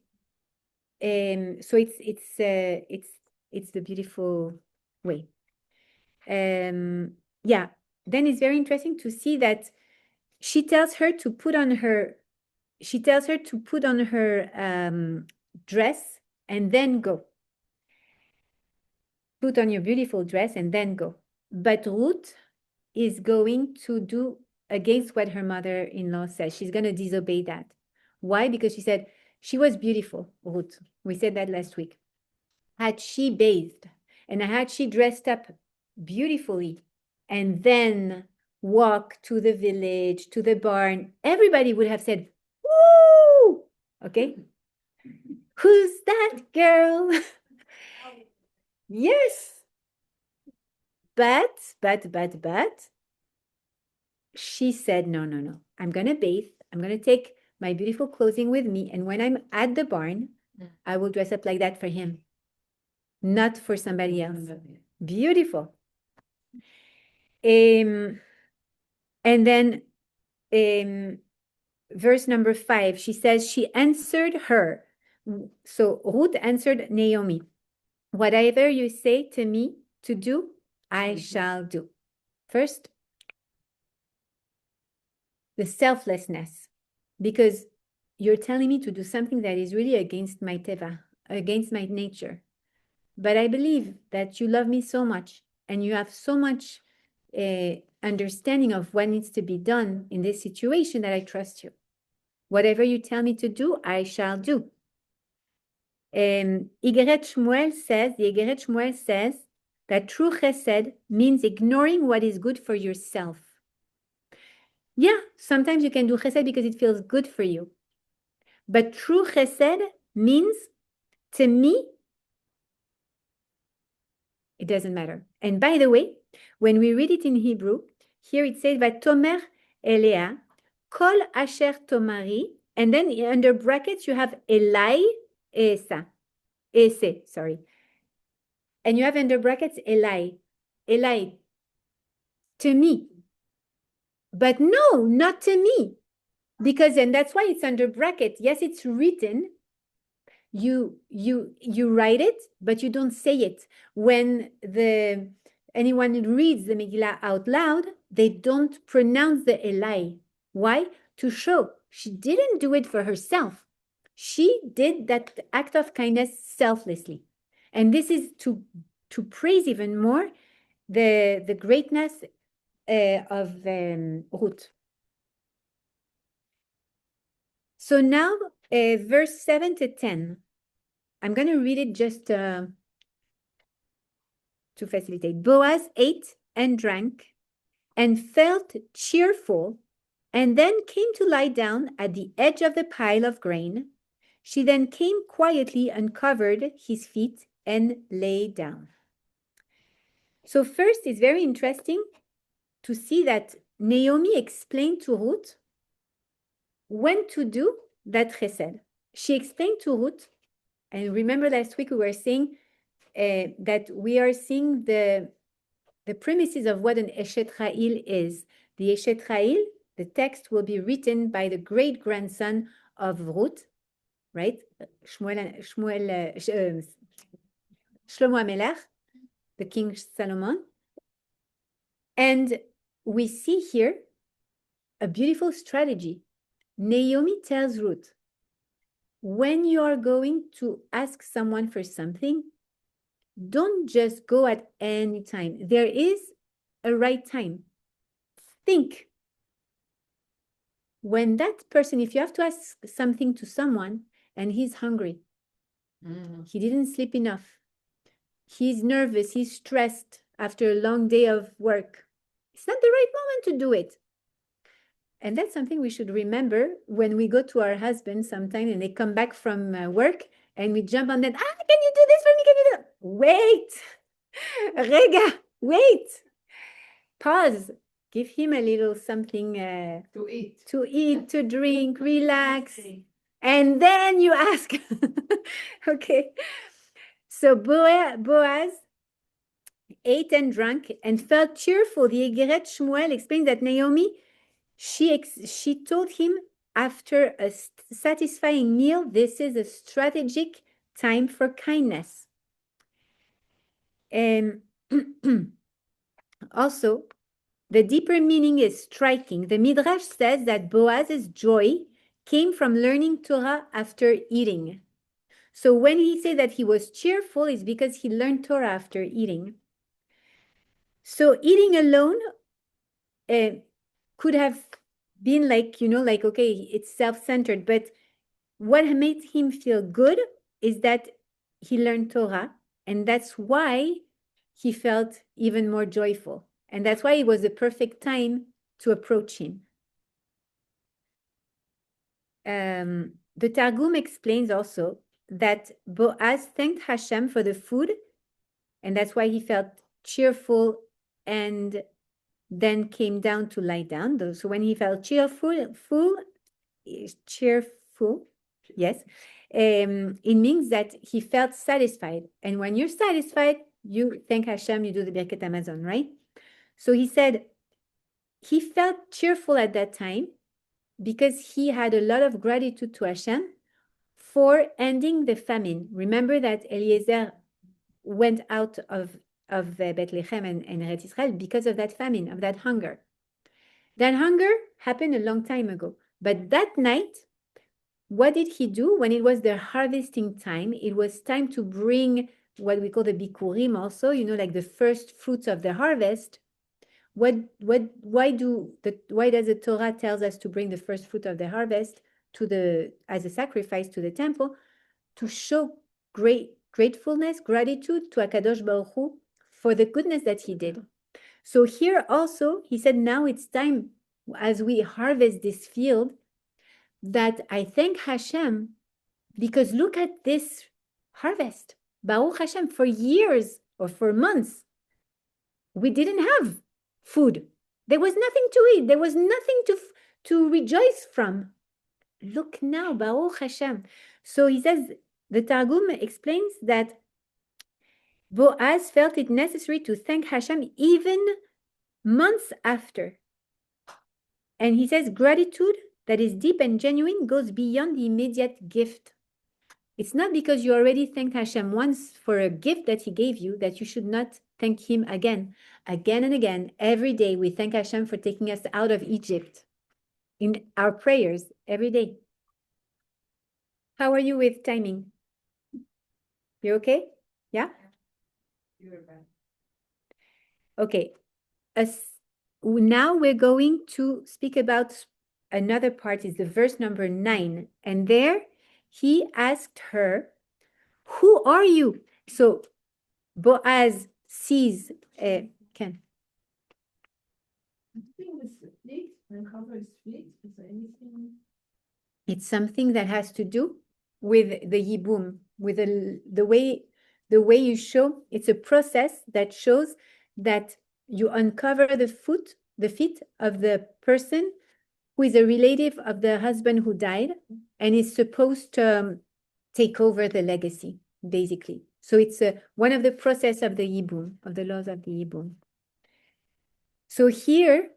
So it's the beautiful way. Yeah. Then it's very interesting to see that she tells her to put on her dress and then go. Put on your beautiful dress and then go. But Ruth is going to do against what her mother-in-law says. She's going to disobey that. Why? Because she said she was beautiful, Ruth. We said that last week. Had she bathed and had she dressed up beautifully and then walked to the village, to the barn, everybody would have said, woo! Okay? Who's that girl? Yes. But she said, no. I'm going to bathe. I'm going to take my beautiful clothing with me. And when I'm at the barn, I will dress up like that for him, not for somebody else. Beautiful. And then verse number 5, she says, she answered her. So Ruth answered Naomi, whatever you say to me to do, I shall do. First, the selflessness, because you're telling me to do something that is really against my teva, against my nature. But I believe that you love me so much and you have so much understanding of what needs to be done in this situation, that I trust you. Whatever you tell me to do, I shall do. Igeret Shmuel says, the Igeret Shmuel says that true chesed means ignoring what is good for yourself. Yeah, sometimes you can do chesed because it feels good for you. But true chesed means, to me, it doesn't matter. And by the way, when we read it in Hebrew, here it says, Vatomer Elea, Kol Asher Tomari, and then under brackets you have Elai Esa. Ese, sorry. And you have under brackets Elai. Elai. To me. But no, not to me. Because, and that's why it's under brackets. Yes, it's written. You write it, but you don't say it. When anyone reads the Megillah out loud, they don't pronounce the Elai. Why? To show she didn't do it for herself. She did that act of kindness selflessly. And this is to praise even more the greatness of Ruth. So now, verse 7 to 10. I'm going to read it just to facilitate. Boaz ate and drank and felt cheerful, and then came to lie down at the edge of the pile of grain. She then came quietly, uncovered his feet, and lay down. So first, it's very interesting to see that Naomi explained to Ruth when to do that chesed. She explained to Ruth, and remember last week we were saying that we are seeing the premises of what an Eshet Chayil is. The Eshet Chayil, the text will be written by the great-grandson of Ruth, right? Shlomo HaMelech, the King Solomon. And we see here a beautiful strategy. Naomi tells Ruth, when you are going to ask someone for something, don't just go at any time. There is a right time. Think. When that person, if you have to ask something to someone and he's hungry, he didn't sleep enough, he's nervous, he's stressed after a long day of work, it's not the right moment to do it. And that's something we should remember when we go to our husband sometime and they come back from work and we jump on them. Can you do this for me? Can you do that? Wait. Rega, wait. Pause. Give him a little something To eat. To drink, relax. And then you ask. Okay. So Boaz ate and drank and felt cheerful. The Igeret Shmuel explains that Naomi, she told him after a satisfying meal, this is a strategic time for kindness. And also, the deeper meaning is striking. The Midrash says that Boaz's joy came from learning Torah after eating. So when he said that he was cheerful, it's because he learned Torah after eating. So eating alone could have been like, okay, it's self-centered. But what made him feel good is that he learned Torah. And that's why he felt even more joyful. And that's why it was the perfect time to approach him. The Targum explains also that Boaz thanked Hashem for the food, and that's why he felt cheerful and then came down to lie down. So when he felt cheerful, yes, it means that he felt satisfied. And when you're satisfied, you thank Hashem, you do the Birkat Hamazon, right? So he said he felt cheerful at that time because he had a lot of gratitude to Hashem for ending the famine. Remember that Eliezer went out of Bethlehem and Eretz Israel because of that famine, of that hunger. That hunger happened a long time ago. But that night, what did he do? When it was the harvesting time, it was time to bring what we call the bikurim also, like the first fruits of the harvest. why does the Torah tells us to bring the first fruit of the harvest as a sacrifice to the temple? To show gratefulness, gratitude to Akadosh Baruch Hu for the goodness that he did. So here also, he said, now it's time, as we harvest this field, that I thank Hashem, because look at this harvest. Baruch Hashem, for years or for months, we didn't have food. There was nothing to eat. There was nothing to rejoice from. Look now, Baruch Hashem. So he says, the Targum explains that Boaz felt it necessary to thank Hashem even months after. And he says, gratitude that is deep and genuine goes beyond the immediate gift. It's not because you already thanked Hashem once for a gift that he gave you that you should not thank him again. Again and again, every day we thank Hashem for taking us out of Egypt in our prayers every day. How are you with timing? You okay? Yeah? Okay. Now we're going to speak about another part, is the verse number 9. And there he asked her, who are you? So Boaz sees, Ken. It's something that has to do with the yibum, with the way you show. It's a process that shows that you uncover the feet of the person who is a relative of the husband who died and is supposed to take over the legacy, basically. So it's one of the process of the yibum, of the laws of the yibum. So here,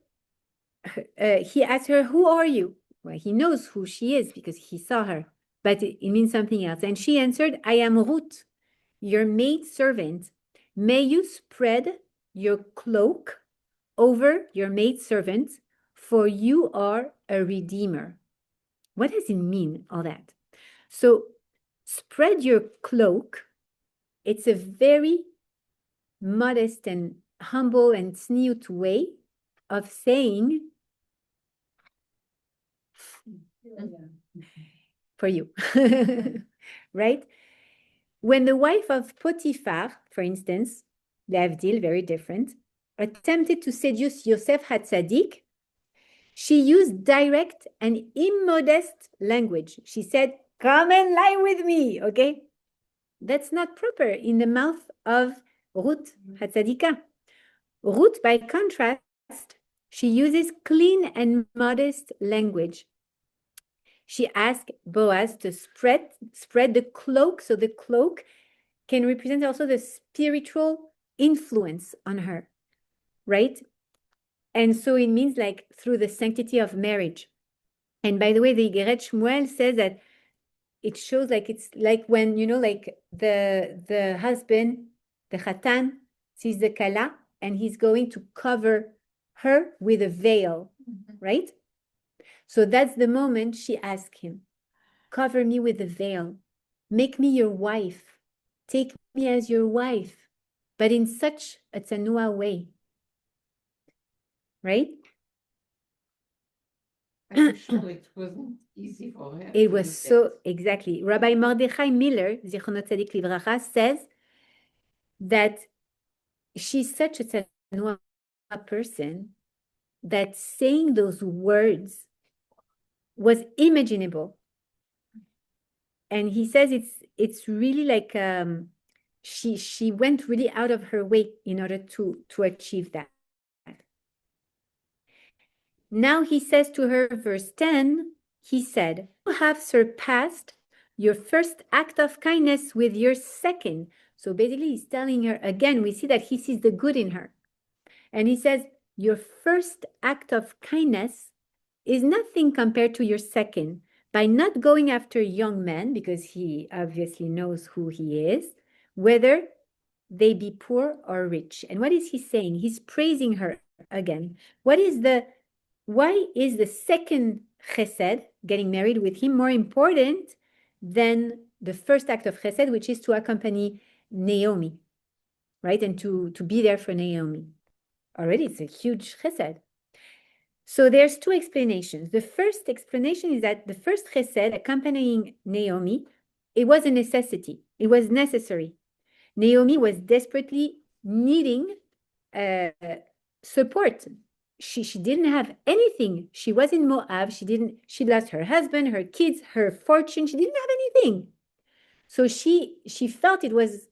he asked her, who are you? Well, he knows who she is because he saw her, but it means something else. And she answered, I am Ruth, your maidservant. May you spread your cloak over your maidservant, for you are a redeemer. What does it mean, all that? So spread your cloak. It's a very modest and humble and tzniut way of saying, for you, right? When the wife of Potiphar, for instance, Leavdil, very different, attempted to seduce Yosef HaTzadik, she used direct and immodest language. She said, come and lie with me, okay? That's not proper in the mouth of Ruth HaTzadikah. Ruth, by contrast, she uses clean and modest language. She asked Boaz to spread the cloak, so the cloak can represent also the spiritual influence on her, right? And so it means like through the sanctity of marriage. And by the way, the Igeret Shmuel says that it shows like it's like when, you know, like the husband, the Chatan, sees the Kala and he's going to cover her with a veil, right? So that's the moment she asked him, cover me with a veil, make me your wife, take me as your wife, but in such a tzanua way, right? I'm sure it wasn't easy for her. It was so, exactly. Rabbi Mordechai Miller, Zichronot Tzadik Livracha, says that she's such a tzanua person that saying those words was imaginable. And he says it's really like she went really out of her way in order to achieve that. Now he says to her, verse 10, he said, you have surpassed your first act of kindness with your second. So basically he's telling her again, we see that he sees the good in her. And he says, your first act of kindness is nothing compared to your second. By not going after young men, because he obviously knows who he is, whether they be poor or rich. And what is he saying? He's praising her again. Why is the second chesed, getting married with him, more important than the first act of chesed, which is to accompany Naomi, right? And to be there for Naomi. Already, it's a huge chesed. So there's two explanations. The first explanation is that the first chesed accompanying Naomi, it was a necessity. It was necessary. Naomi was desperately needing support. She didn't have anything. She was in Moab. She lost her husband, her kids, her fortune. She didn't have anything. So she felt it was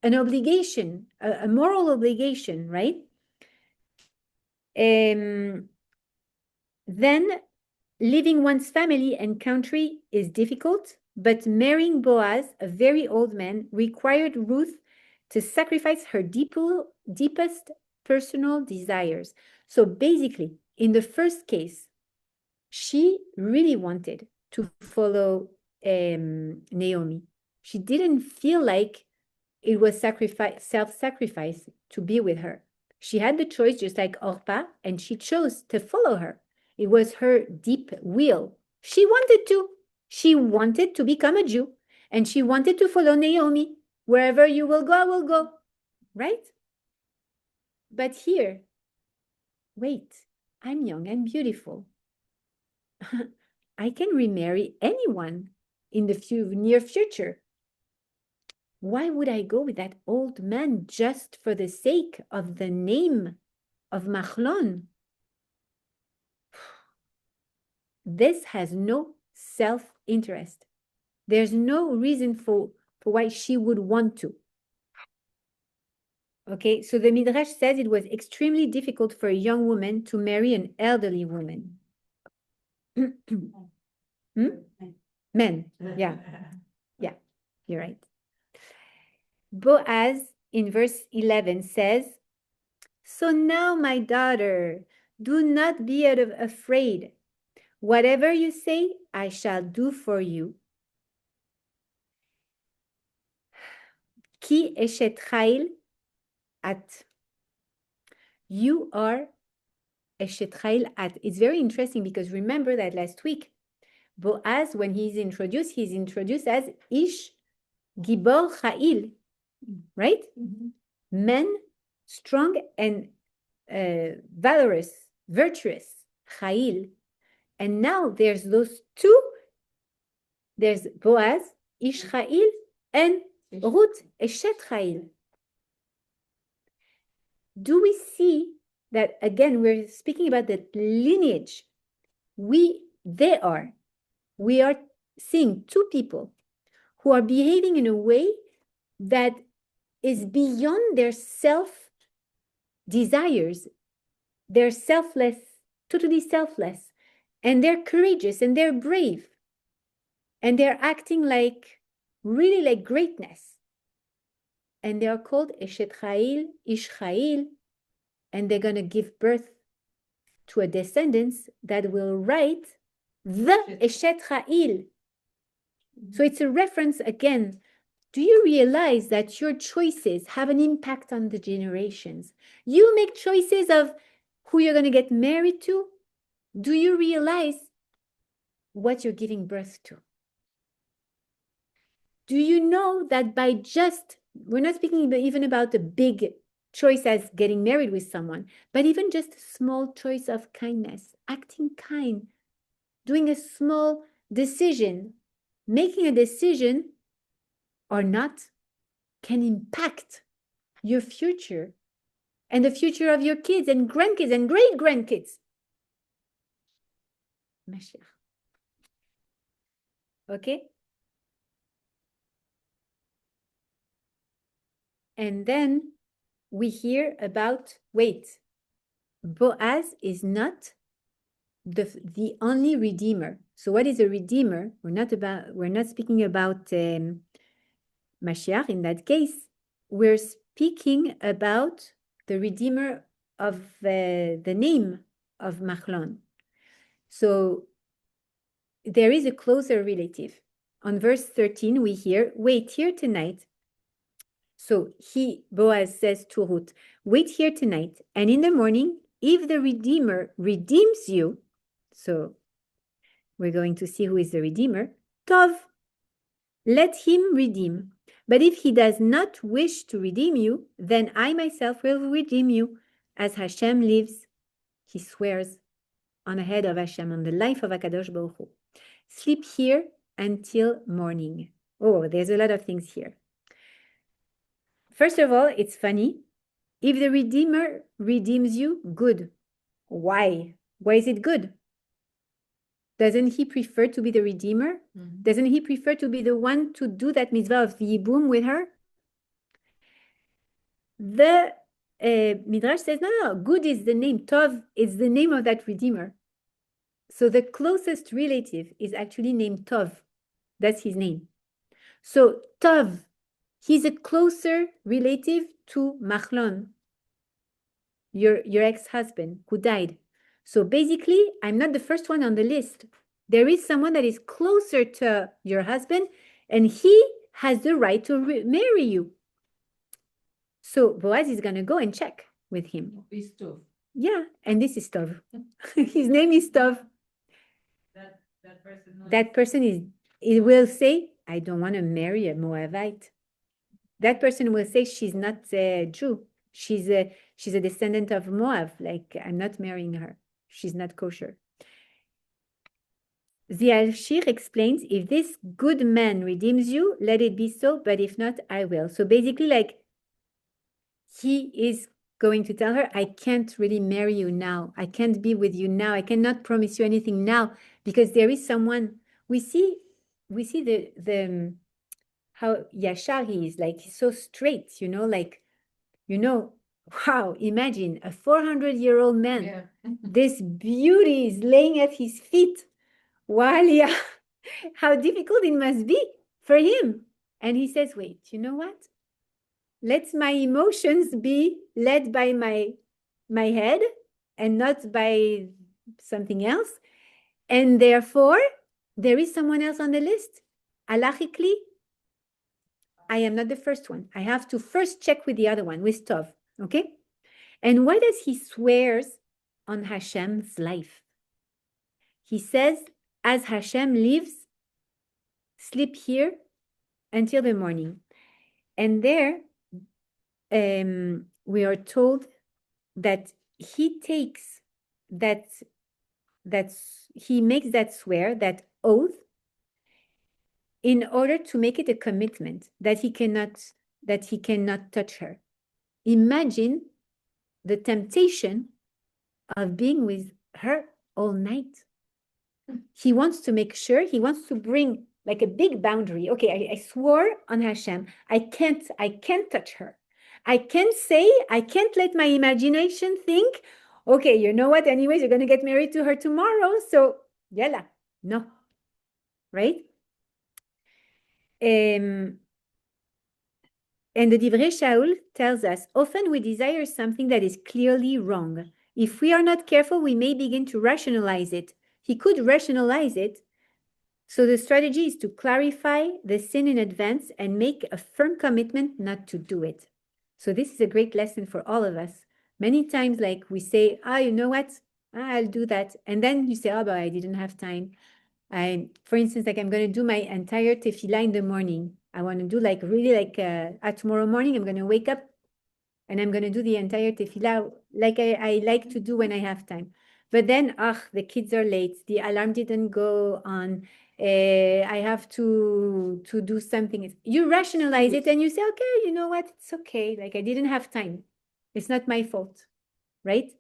an obligation, a moral obligation, right? Then leaving one's family and country is difficult, but marrying Boaz, a very old man, required Ruth to sacrifice her deepest personal desires. So basically, in the first case, she really wanted to follow Naomi. She didn't feel like it was self-sacrifice to be with her. She had the choice, just like Orpah, and she chose to follow her. It was her deep will. She wanted to. She wanted to become a Jew, and she wanted to follow Naomi. Wherever you will go, I will go. Right? But here, wait, I'm young and beautiful. I can remarry anyone in the near future. Why would I go with that old man just for the sake of the name of Machlon? This has no self-interest. There's no reason for why she would want to. Okay, so the Midrash says it was extremely difficult for a young woman to marry an elderly woman. Men, yeah. Yeah, you're right. Boaz in verse 11 says, "So now, my daughter, do not be afraid. Whatever you say, I shall do for you. Ki eshet chayil at." You are eshet chayil at. It's very interesting because remember that last week, Boaz, when he's introduced as Ish Gibor Chayil, right? Men, strong and valorous, virtuous, Chayil. And now there's those two. There's Boaz, Ish Chayil, and Ruth, Eshet Chayil. Do we see that, again, we're speaking about the lineage. We are seeing two people who are behaving in a way that is beyond their self-desires. They're selfless, totally selfless, and they're courageous and they're brave, and they're acting like, really like greatness. And they are called Eshet Chayil, Ish Chayil, and they're going to give birth to a descendants that will write the Eshet Chayil. So it's a reference again. Do you realize that your choices have an impact on the generations? You make choices of who you're going to get married to. Do you realize what you're giving birth to? Do you know that by just, we're not speaking even about a big choice as getting married with someone, but even just a small choice of kindness, acting kind, doing a small decision, making a decision or not, can impact your future and the future of your kids and grandkids and great-grandkids. Mashiach. Okay? And then we hear about, wait, Boaz is not the only redeemer. So what is a redeemer? We're not speaking about Mashiach in that case. We're speaking about the redeemer of the name of Machlon. So there is a closer relative. On verse 13, we hear, wait here tonight. So Boaz says to Ruth, wait here tonight, and in the morning, if the Redeemer redeems you, so we're going to see who is the Redeemer, Tov, let him redeem. But if he does not wish to redeem you, then I myself will redeem you. As Hashem lives, he swears on the head of Hashem, on the life of HaKadosh Baruch Hu. Sleep here until morning. Oh, there's a lot of things here. First of all, it's funny. If the Redeemer redeems you, good. Why? Why is it good? Doesn't he prefer to be the Redeemer? Mhm. Doesn't he prefer to be the one to do that mitzvah of Yibum with her? The Midrash says, no, good is the name. Tov is the name of that Redeemer. So the closest relative is actually named Tov. That's his name. So Tov, he's a closer relative to Machlon, your ex-husband who died. So basically, I'm not the first one on the list. There is someone that is closer to your husband, and he has the right to marry you. So Boaz is going to go and check with him. Be tough. Yeah, and this is Tov. His name is Tov. That person is, it will say, I don't want to marry a Moabite. That person will say, she's not a Jew. She's a descendant of Moab. Like, I'm not marrying her. She's not kosher. The Al-Shir explains, if this good man redeems you, let it be so, but if not, I will. So basically, like, he is going to tell her, I can't really marry you now. I can't be with you now. I cannot promise you anything now, because there is someone. We see the how Yashar he is, like, he's so straight, like, wow, imagine a 400-year-old man. Yeah. This beauty is laying at his feet while how difficult it must be for him. And he says, wait, you know what? Let my emotions be led by my head and not by something else. And therefore, there is someone else on the list. Halachically, I am not the first one. I have to first check with the other one, with Tov. Okay? And why does he swears on Hashem's life? He says, as Hashem lives, sleep here until the morning. And there, we are told that he takes he makes that swear, that oath, in order to make it a commitment that he cannot touch her. Imagine the temptation of being with her all night. He wants to make sure, he wants to bring like a big boundary. Okay, I swore on Hashem, I can't touch her. I can't let my imagination think, okay, you know what, anyways, you're going to get married to her tomorrow, so yalla, no, right? And the Divrei Shaul tells us, often we desire something that is clearly wrong. If we are not careful, we may begin to rationalize it. He could rationalize it. So the strategy is to clarify the sin in advance and make a firm commitment not to do it. So this is a great lesson for all of us. Many times, like, we say, you know what? I'll do that. And then you say, but I didn't have time. For instance, like, I'm going to do my entire tefillah in the morning. I want to do like really like tomorrow morning, I'm going to wake up and I'm going to do the entire tefillah like I like to do when I have time. But then, the kids are late. The alarm didn't go on. I have to do something. You rationalize it and you say, okay, you know what? It's okay. Like, I didn't have time. It's not my fault, right?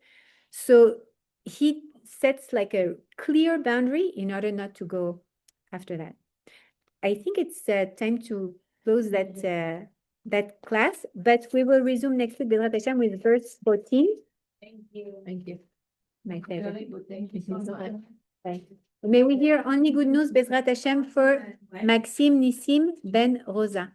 So he sets like a clear boundary in order not to go after that. I think it's time to close that class, but we will resume next week, B'ezrat Hashem, with verse 14. Thank you. Thank you. My pleasure. Very good. Thank you so much. Bye. May we hear only good news, B'ezrat Hashem, for Maxim Nissim Ben Rosa.